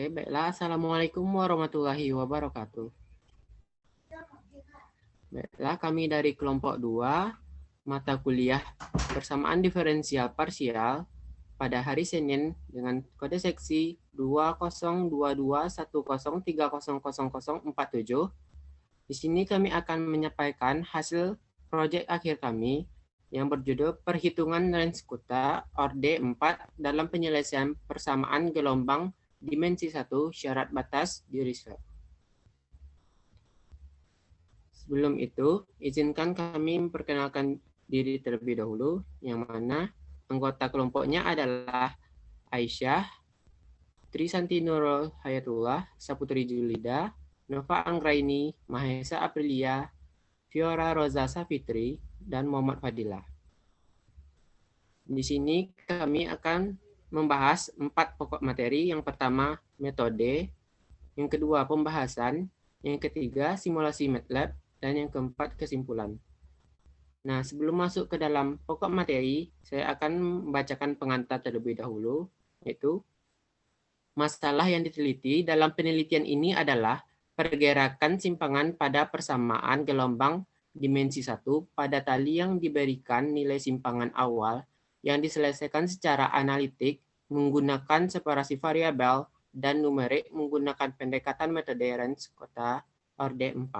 Baiklah. Assalamualaikum warahmatullahi wabarakatuh. Baiklah, kami dari kelompok 2, mata kuliah persamaan diferensial parsial pada hari Senin dengan kode seksi 202210300047. Di sini kami akan menyampaikan hasil proyek akhir kami yang berjudul Perhitungan range kuta orde 4 dalam penyelesaian persamaan gelombang dimensi 1 syarat batas di Rietveld. Sebelum itu, izinkan kami memperkenalkan diri terlebih dahulu, yang mana anggota kelompoknya adalah Aisyah, Trisanti Nurul Hayatullah, Saputri Julida, Nova Anggraini, Mahesa Aprilia, Fiora Rosa Safitri, dan Muhammad Fadilah. Di sini kami akan membahas 4 pokok materi. Yang pertama, metode. Yang kedua, pembahasan. Yang ketiga, simulasi MATLAB. Dan yang keempat, kesimpulan. Nah, sebelum masuk ke dalam pokok materi, saya akan membacakan pengantar terlebih dahulu, yaitu masalah yang diteliti dalam penelitian ini adalah pergerakan simpangan pada persamaan gelombang dimensi 1 pada tali yang diberikan nilai simpangan awal yang diselesaikan secara analitik menggunakan separasi variabel dan numerik menggunakan pendekatan metode range kuta orde 4.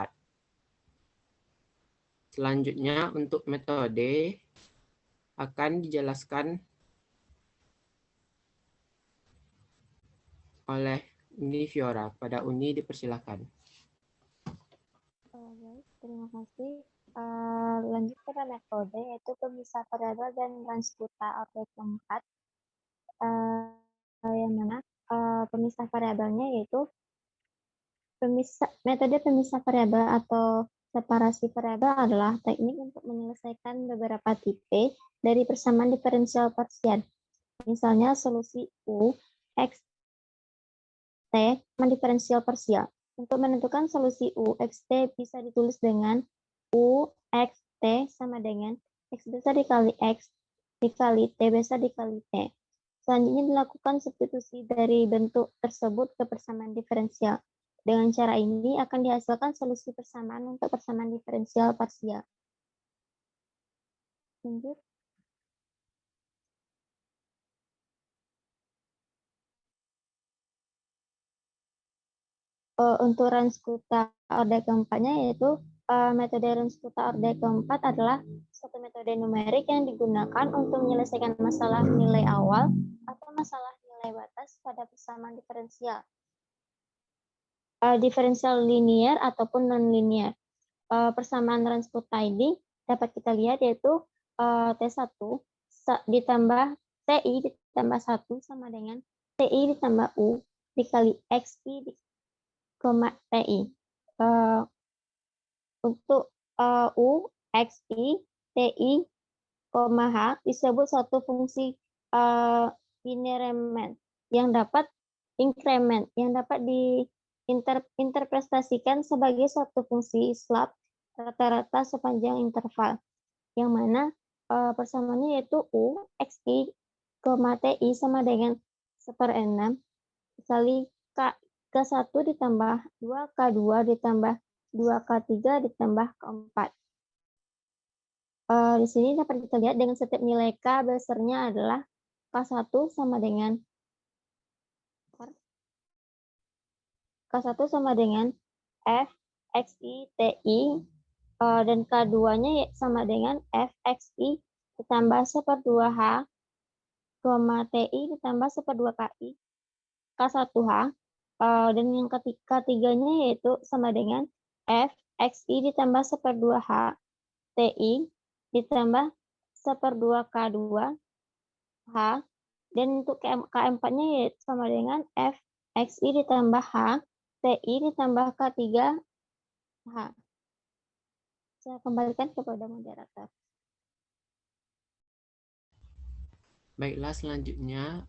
Selanjutnya untuk metode akan dijelaskan oleh Uni Fiora. Pada Uni dipersilakan. Baik, terima kasih. Lanjut pada metode yaitu pemisah variabel dan range kuta orde keempat. Yang mana pemisah variabelnya yaitu metode pemisah variabel atau separasi variabel adalah teknik untuk menyelesaikan beberapa tipe dari persamaan diferensial parsial. Misalnya solusi U, X, T, diferensial parsial. Untuk menentukan solusi U, X, T bisa ditulis dengan U, X, T sama dengan X besar dikali X dikali T besar dikali T. Selanjutnya dilakukan substitusi dari bentuk tersebut ke persamaan diferensial. Dengan cara ini akan dihasilkan solusi persamaan untuk persamaan diferensial parsial. Lanjut. Untuk range kuta orde keempatnya yaitu metode range kuta orde keempat adalah suatu metode numerik yang digunakan untuk menyelesaikan masalah nilai awal atau masalah nilai batas pada persamaan diferensial. Diferensial linear ataupun non-linear. Persamaan range kuta ini dapat kita lihat yaitu T1 ditambah TI ditambah 1 sama dengan TI ditambah U dikali XI TI. Untuk U, XI, TI, H disebut suatu fungsi increment yang dapat diinterpretasikan sebagai suatu fungsi slope rata-rata sepanjang interval, yang mana persamaannya yaitu U, XI, TI sama dengan 1/6 dikali K1 ditambah 2, K2 ditambah 2, K3 ditambah K4. Di sini dapat kita lihat dengan setiap nilai K besarnya adalah K1 sama dengan F, XI, TI, dan K2-nya sama dengan F, XI ditambah 1/2H, TI ditambah 1/2KI, K1H, dan yang ketiganya yaitu sama dengan F, XI ditambah 1/2H, TI ditambah 1/2K2H, dan untuk K4-nya yaitu sama dengan F, XI ditambah H, TI ditambah K3H. Saya kembalikan kepada moderator. Baiklah, selanjutnya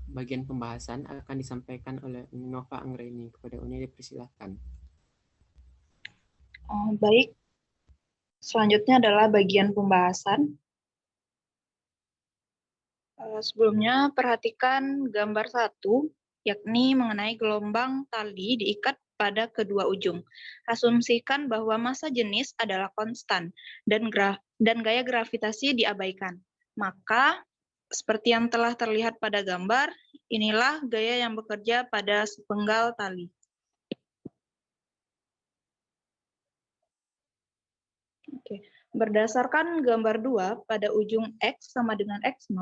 bagian pembahasan akan disampaikan oleh Nova Anggraini. Kepada Uni dipersilakan. Baik, selanjutnya adalah bagian pembahasan. Sebelumnya perhatikan gambar 1 yakni mengenai gelombang tali diikat pada kedua ujung. Asumsikan bahwa massa jenis adalah konstan dan gaya gravitasi diabaikan. Maka, seperti yang telah terlihat pada gambar, inilah gaya yang bekerja pada sepenggal tali. Oke. Berdasarkan gambar 2, pada ujung X sama dengan X0,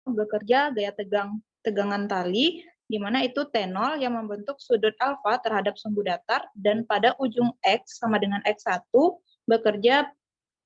bekerja gaya tegangan tali, di mana itu T0 yang membentuk sudut alfa terhadap sumbu datar, dan pada ujung X sama dengan X1, bekerja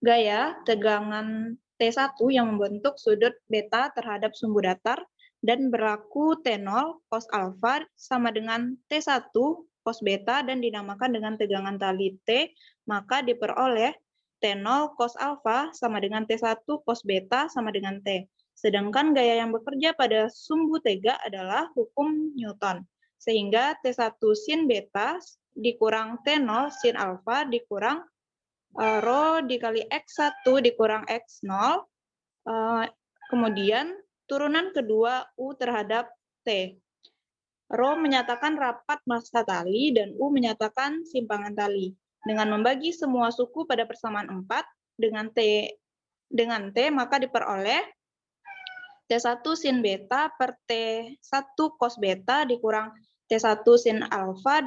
gaya tegangan T1 yang membentuk sudut beta terhadap sumbu datar, dan berlaku T0 cos alfa sama dengan T1 cos beta dan dinamakan dengan tegangan tali T, maka diperoleh T0 cos alfa sama dengan T1 cos beta sama dengan T. Sedangkan gaya yang bekerja pada sumbu tega adalah hukum Newton. Sehingga T1 sin beta dikurang T0 sin alfa dikurang rho dikali X1 dikurang X0. Kemudian turunan kedua U terhadap T. Rho menyatakan rapat massa tali dan U menyatakan simpangan tali. Dengan membagi semua suku pada persamaan 4 dengan T maka diperoleh T1 sin beta per T1 cos beta dikurang T1 sin alfa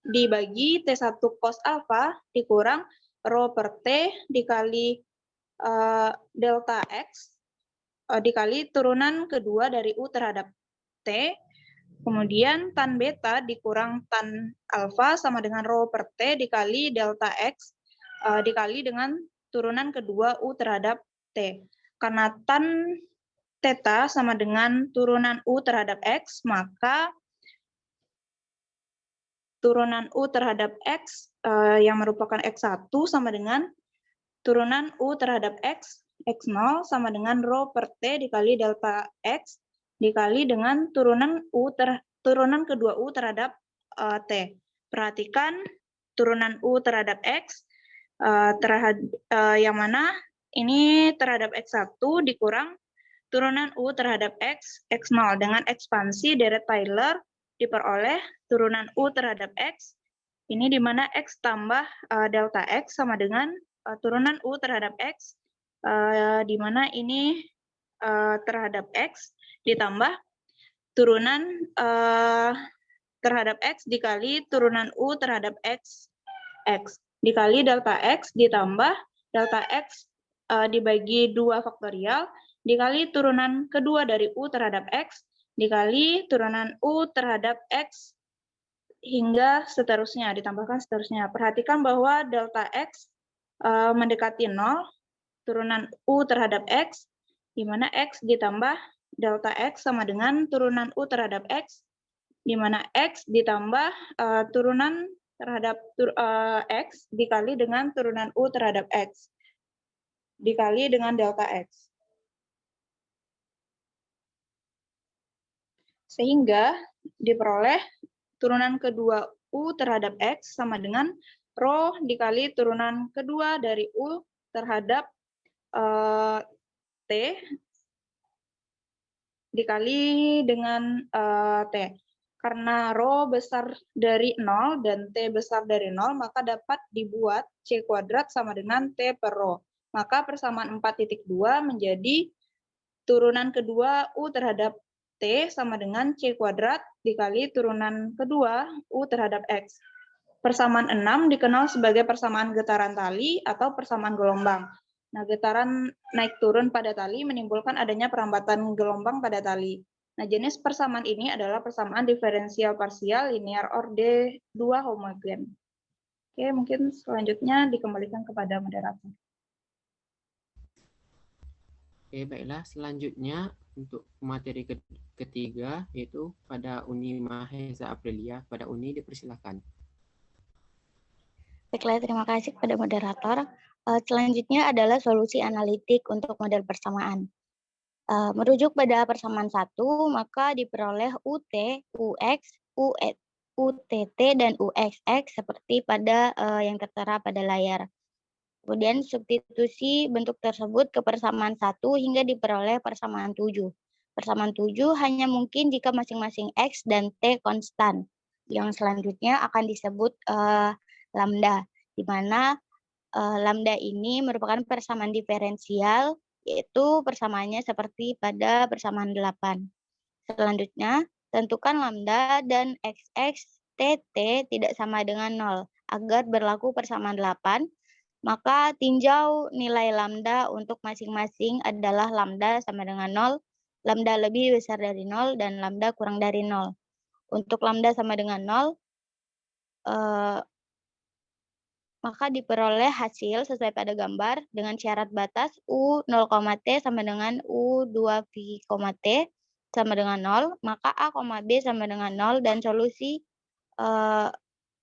dibagi T1 cos alfa dikurang rho per T dikali delta X dikali turunan kedua dari U terhadap T. Kemudian tan beta dikurang tan alfa sama dengan rho per T dikali delta X dikali dengan turunan kedua U terhadap T. Karena tan theta sama dengan turunan U terhadap X, maka turunan U terhadap X yang merupakan X1 sama dengan turunan U terhadap X, X0 sama dengan rho per T dikali delta X dikali dengan turunan kedua U terhadap T. Perhatikan turunan U terhadap X yang mana ini terhadap X1 dikurang turunan U terhadap X, X0 dengan ekspansi deret Taylor diperoleh turunan U terhadap X, ini di mana X tambah delta X sama dengan turunan U terhadap X, di mana ini terhadap X ditambah turunan terhadap X dikali turunan U terhadap X, X dikali delta X ditambah delta X dibagi 2 faktorial dikali turunan kedua dari U terhadap X dikali turunan U terhadap X hingga seterusnya, ditambahkan seterusnya. Perhatikan bahwa delta X mendekati 0, turunan U terhadap X, di mana X ditambah delta X sama dengan turunan U terhadap X, di mana X ditambah turunan terhadap X dikali dengan turunan U terhadap X, dikali dengan delta X. Sehingga diperoleh turunan kedua U terhadap X sama dengan rho dikali turunan kedua dari U terhadap T dikali dengan T. Karena rho besar dari 0 dan T besar dari 0, maka dapat dibuat C kuadrat sama dengan T per rho. Maka persamaan 4.2 menjadi turunan kedua U terhadap T sama dengan C kuadrat dikali turunan kedua U terhadap X. Persamaan 6 dikenal sebagai persamaan getaran tali atau persamaan gelombang. Nah, getaran naik turun pada tali menimbulkan adanya perambatan gelombang pada tali. Nah, jenis persamaan ini adalah persamaan diferensial parsial linear orde 2 homogen. Oke, mungkin selanjutnya dikembalikan kepada moderator. Oke, baiklah. Selanjutnya untuk materi ketiga yaitu pada Uni Mahesa Aprilia. Pada Uni dipersilakan. Baiklah, terima kasih kepada moderator. Selanjutnya adalah solusi analitik untuk model persamaan. Merujuk pada persamaan 1, maka diperoleh UT, UX, UTT, dan UXX seperti pada yang tertera pada layar. Kemudian substitusi bentuk tersebut ke persamaan 1 hingga diperoleh persamaan 7. Persamaan 7 hanya mungkin jika masing-masing X dan T konstan. Yang selanjutnya akan disebut lambda, di mana lambda ini merupakan persamaan diferensial, yaitu persamaannya seperti pada persamaan 8. Selanjutnya, tentukan lambda dan XX TT tidak sama dengan 0. Agar berlaku persamaan 8, maka tinjau nilai lambda untuk masing-masing adalah lambda sama dengan 0, lambda lebih besar dari 0, dan lambda kurang dari 0. Untuk lambda sama dengan 0, maka diperoleh hasil sesuai pada gambar dengan syarat batas U 0,T sama dengan U 2V,T sama dengan 0, maka A, B sama dengan 0, dan solusi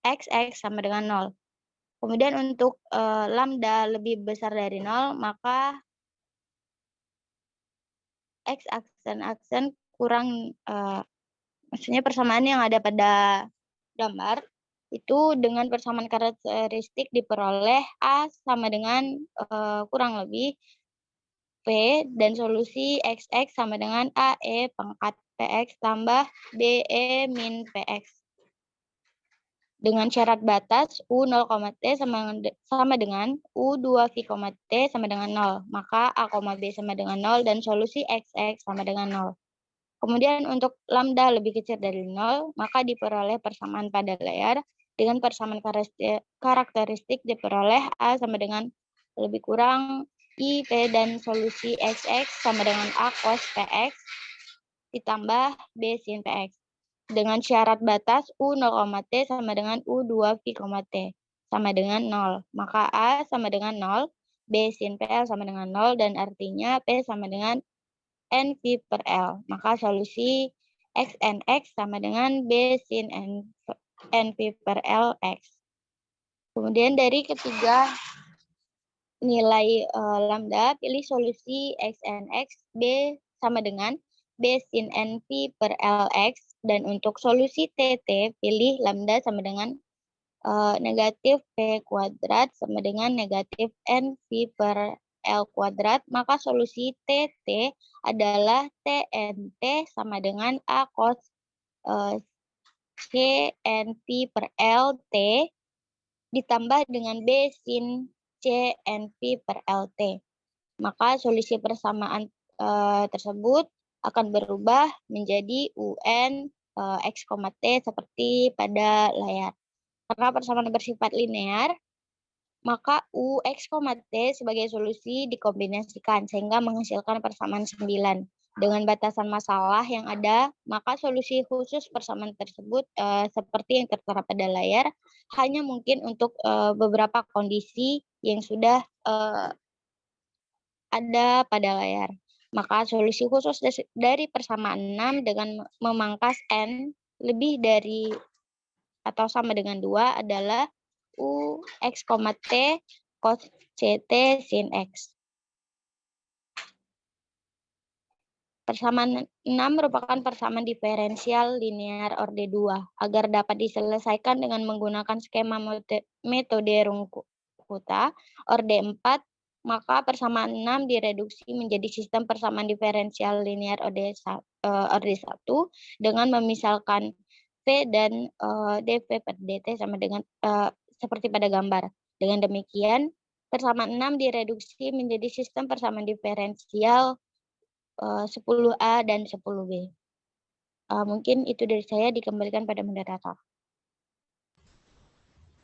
XX sama dengan 0. Kemudian untuk lambda lebih besar dari 0, maka X aksen kurang, maksudnya persamaan yang ada pada gambar, itu dengan persamaan karakteristik diperoleh A sama dengan kurang lebih P, dan solusi XX sama dengan AE pangkat PX tambah BE min PX. Dengan syarat batas U 0,T sama dengan U 2V,T sama dengan 0. Maka A, B sama dengan 0 dan solusi XX sama dengan 0. Kemudian untuk lambda lebih kecil dari 0, maka diperoleh persamaan pada layar. Dengan persamaan karakteristik diperoleh A sama dengan lebih kurang I, P, dan solusi XX sama dengan A cos PX ditambah B sin PX. Dengan syarat batas U 0,T sama dengan U 2V,T sama dengan 0. Maka A sama dengan 0, B sin PL sama dengan 0, dan artinya P sama dengan NV per L. Maka solusi XNX sama dengan B sin NV per L X. Kemudian dari ketiga nilai lambda, pilih solusi XNX B sama dengan B sin NV per LX, dan untuk solusi TT, pilih lambda sama dengan negatif P kuadrat sama dengan negatif NV per L kuadrat, maka solusi TT adalah TNT sama dengan A cos CNV per LT ditambah dengan B sin CNV per LT. Maka solusi persamaan tersebut akan berubah menjadi UN X, T seperti pada layar. Karena persamaan bersifat linear, maka U X, T sebagai solusi dikombinasikan sehingga menghasilkan persamaan 9. Dengan batasan masalah yang ada, maka solusi khusus persamaan tersebut seperti yang tertera pada layar hanya mungkin untuk beberapa kondisi yang sudah ada pada layar. Maka solusi khusus dari persamaan 6 dengan memangkas N lebih dari atau sama dengan 2 adalah U X, T cos CT sin X. Persamaan 6 merupakan persamaan diferensial linear orde 2. Agar dapat diselesaikan dengan menggunakan skema metode Runge-Kutta orde 4, maka persamaan 6 direduksi menjadi sistem persamaan diferensial linear orde 1 dengan memisalkan V dan dV per dt sama dengan seperti pada gambar. Dengan demikian, persamaan 6 direduksi menjadi sistem persamaan diferensial 10A dan 10B. Mungkin itu dari saya, dikembalikan pada moderator.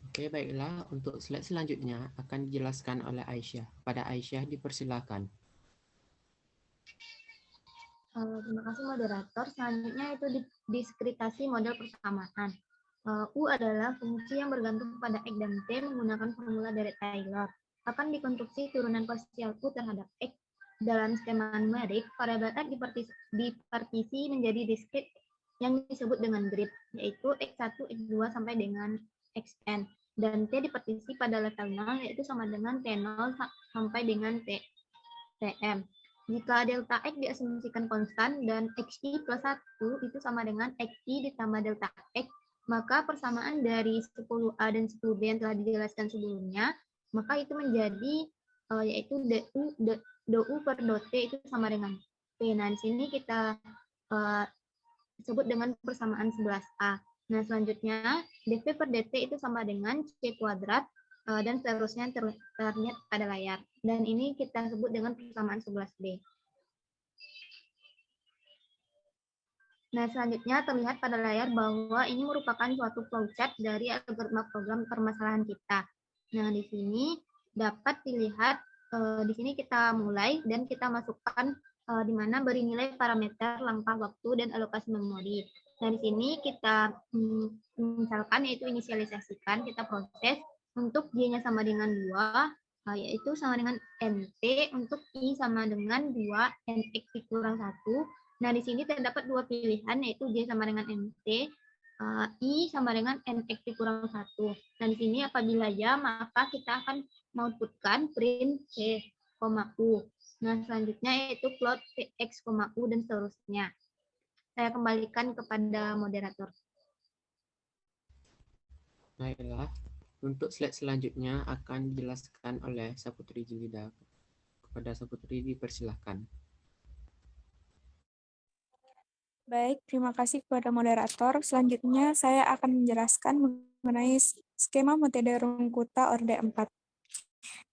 Oke, baiklah. Untuk slide selanjutnya akan dijelaskan oleh Aisyah. Pada Aisyah dipersilakan. Terima kasih moderator. Selanjutnya itu diskritasi model persamaan. U adalah fungsi yang bergantung pada X dan T menggunakan formula dari Taylor. Akan dikonstruksi turunan parsial U terhadap X. Dalam skema numerik, variabel X dipartisi menjadi diskrit yang disebut dengan grid, yaitu X1, X2 sampai dengan Xn. Dan T dipartisi pada level 0, yaitu sama dengan T0 sampai dengan Tm. Jika delta X diasumsikan konstan dan Xi plus 1 itu sama dengan Xi ditambah delta X, maka persamaan dari 10A dan 10B yang telah dijelaskan sebelumnya, maka itu menjadi yaitu du per dot T itu sama dengan Nah, di sini kita sebut dengan persamaan 11A. Nah, selanjutnya dV per dt itu sama dengan C kuadrat dan seterusnya terlihat pada layar. Dan ini kita sebut dengan persamaan 11B. Nah, selanjutnya terlihat pada layar bahwa ini merupakan suatu flowchart dari algoritma program permasalahan kita. Nah, di sini dapat dilihat, di sini kita mulai dan kita masukkan di mana beri nilai parameter, langkah waktu, dan alokasi memori. Nah, di sini kita misalkan yaitu inisialisasikan, kita proses untuk Y-nya sama dengan 2, yaitu sama dengan NT, untuk I sama dengan 2, NX dikurang 1. Nah, di sini terdapat dua pilihan, yaitu J sama dengan NT, I sama dengan NX dikurang 1. Nah, di sini apabila ya, maka kita akan mengoutputkan print C, U. Nah, selanjutnya yaitu plot X, U, dan seterusnya. Saya kembalikan kepada moderator. Baiklah, untuk slide selanjutnya akan dijelaskan oleh Saputri Jelida. Kepada Saputri dipersilahkan. Baik, terima kasih kepada moderator. Selanjutnya saya akan menjelaskan mengenai skema metode Runkuta orde 4.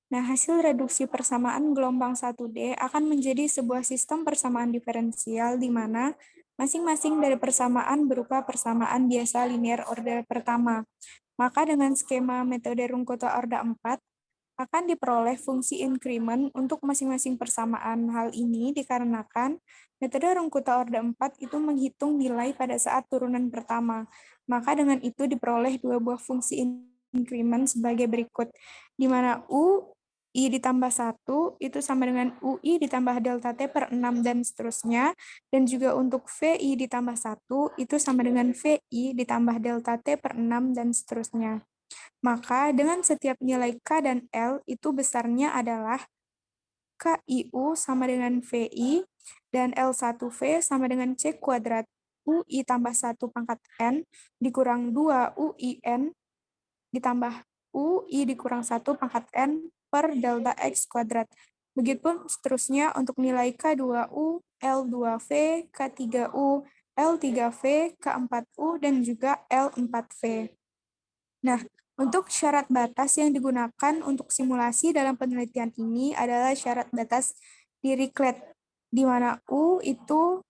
Nah, hasil reduksi persamaan gelombang 1D akan menjadi sebuah sistem persamaan diferensial di mana masing-masing dari persamaan berupa persamaan biasa linear orde pertama. Maka dengan skema metode Runkuta orde 4, akan diperoleh fungsi increment untuk masing-masing persamaan. Hal ini dikarenakan metode Runkuta orde 4 itu menghitung nilai pada saat turunan pertama. Maka dengan itu diperoleh dua buah fungsi increment sebagai berikut, di mana UI ditambah 1 itu sama dengan UI ditambah delta T per 6 dan seterusnya, dan juga untuk VI ditambah 1 itu sama dengan VI ditambah delta T per 6 dan seterusnya. Maka dengan setiap nilai K dan L itu besarnya adalah KIU sama dengan VI dan L1V sama dengan C kuadrat UI tambah 1 pangkat N dikurang 2 UIN ditambah UI dikurang 1 pangkat N per delta X kuadrat. Begitupun seterusnya untuk nilai K2U, L2V, K3U, L3V, K4U, dan juga L4V. Nah, untuk syarat batas yang digunakan untuk simulasi dalam penelitian ini adalah syarat batas Dirichlet, di mana U itu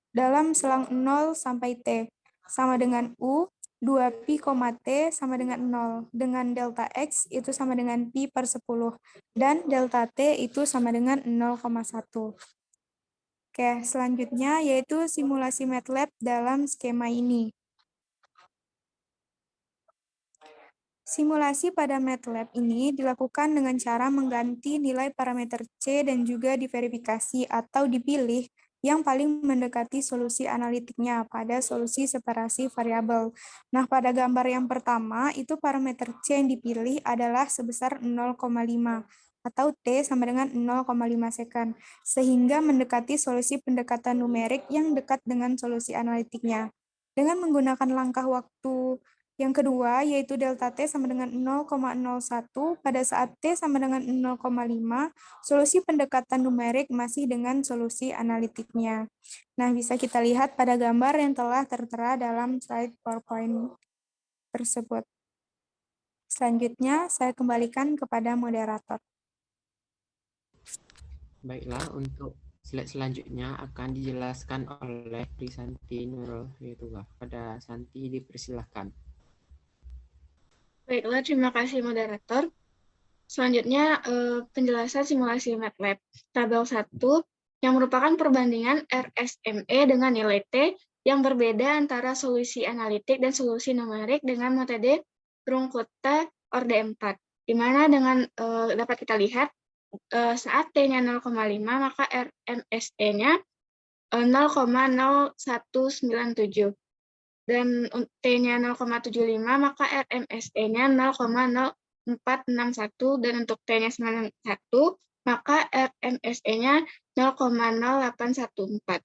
dalam selang 0 sampai T, sama dengan U, 2pi, T sama dengan 0, dengan delta X itu sama dengan pi per 10, dan delta T itu sama dengan 0,1. Oke, selanjutnya yaitu simulasi MATLAB dalam skema ini. Simulasi pada MATLAB ini dilakukan dengan cara mengganti nilai parameter C dan juga diverifikasi atau dipilih yang paling mendekati solusi analitiknya pada solusi separasi variabel. Nah, pada gambar yang pertama, itu parameter C yang dipilih adalah sebesar 0,5 atau T sama dengan 0,5 second, sehingga mendekati solusi pendekatan numerik yang dekat dengan solusi analitiknya. Dengan menggunakan langkah waktu yang kedua, yaitu delta T sama dengan 0,01 pada saat T sama dengan 0,5, solusi pendekatan numerik masih dengan solusi analitiknya. Nah, bisa kita lihat pada gambar yang telah tertera dalam slide PowerPoint tersebut. Selanjutnya, saya kembalikan kepada moderator. Baiklah, untuk slide selanjutnya akan dijelaskan oleh Trisanti Nurul Yaitua. Pada Santi dipersilahkan. Baiklah, terima kasih moderator. Selanjutnya penjelasan simulasi MATLAB. Tabel 1 yang merupakan perbandingan RSME dengan nilai T yang berbeda antara solusi analitik dan solusi numerik dengan metode Runkuta orde 4. Di mana dengan dapat kita lihat saat T-nya 0,5 maka RMSE-nya 0,0197. Dan T-nya 0,75, maka RMSE-nya 0,0461, dan untuk T-nya 1, maka RMSE-nya 0,0814.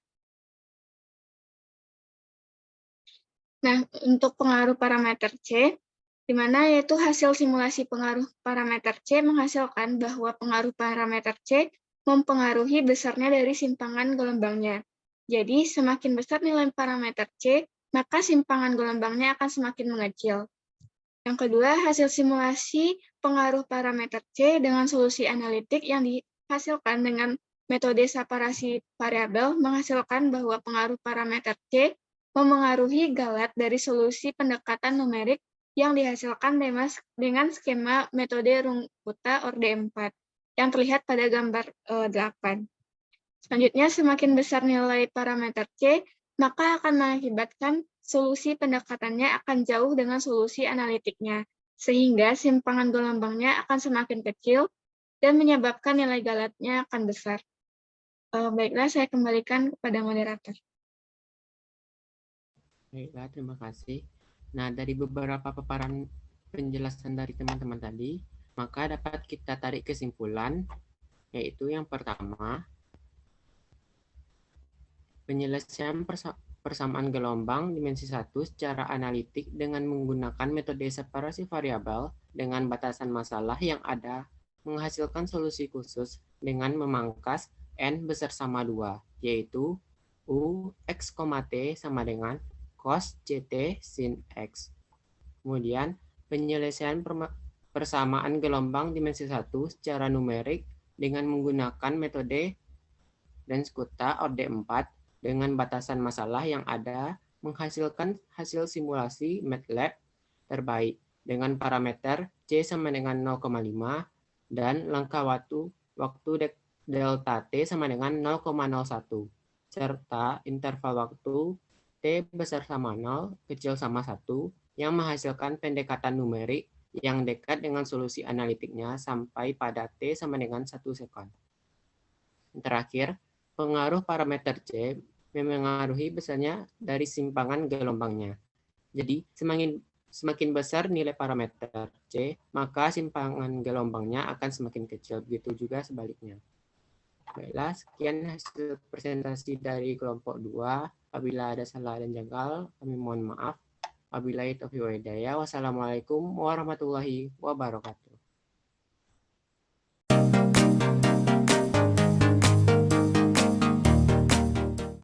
Nah, untuk pengaruh parameter C, di mana yaitu hasil simulasi pengaruh parameter C menghasilkan bahwa pengaruh parameter C mempengaruhi besarnya dari simpangan gelombangnya. Jadi, semakin besar nilai parameter C, maka simpangan gelombangnya akan semakin mengecil. Yang kedua, hasil simulasi pengaruh parameter C dengan solusi analitik yang dihasilkan dengan metode separasi variabel menghasilkan bahwa pengaruh parameter C memengaruhi galat dari solusi pendekatan numerik yang dihasilkan dengan skema metode Runge-Kutta Orde 4 yang terlihat pada gambar 8. Selanjutnya, semakin besar nilai parameter C, maka akan mengakibatkan solusi pendekatannya akan jauh dengan solusi analitiknya, sehingga simpangan gelombangnya akan semakin kecil dan menyebabkan nilai galatnya akan besar. Baiklah, saya kembalikan kepada moderator. Baiklah, terima kasih. Nah, dari beberapa paparan penjelasan dari teman-teman tadi, maka dapat kita tarik kesimpulan, yaitu yang pertama, penyelesaian persamaan gelombang dimensi 1 secara analitik dengan menggunakan metode separasi variabel dengan batasan masalah yang ada menghasilkan solusi khusus dengan memangkas n besar sama 2, yaitu U x, T sama dengan cos CT sin X. Kemudian, penyelesaian persamaan gelombang dimensi 1 secara numerik dengan menggunakan metode Runge-Kutta Orde 4 dengan batasan masalah yang ada menghasilkan hasil simulasi MATLAB terbaik dengan parameter C sama dengan 0,5 dan langkah waktu delta T sama dengan 0,01 serta interval waktu T besar sama 0 kecil sama 1 yang menghasilkan pendekatan numerik yang dekat dengan solusi analitiknya sampai pada T sama dengan 1 sekon. Terakhir, pengaruh parameter C memengaruhi besarnya dari simpangan gelombangnya. Jadi, semakin besar nilai parameter C, maka simpangan gelombangnya akan semakin kecil. Begitu juga sebaliknya. Baiklah, sekian hasil presentasi dari kelompok 2. Apabila ada salah dan janggal, kami mohon maaf. Wabillahi taufiq wal hidayah. Wassalamualaikum warahmatullahi wabarakatuh.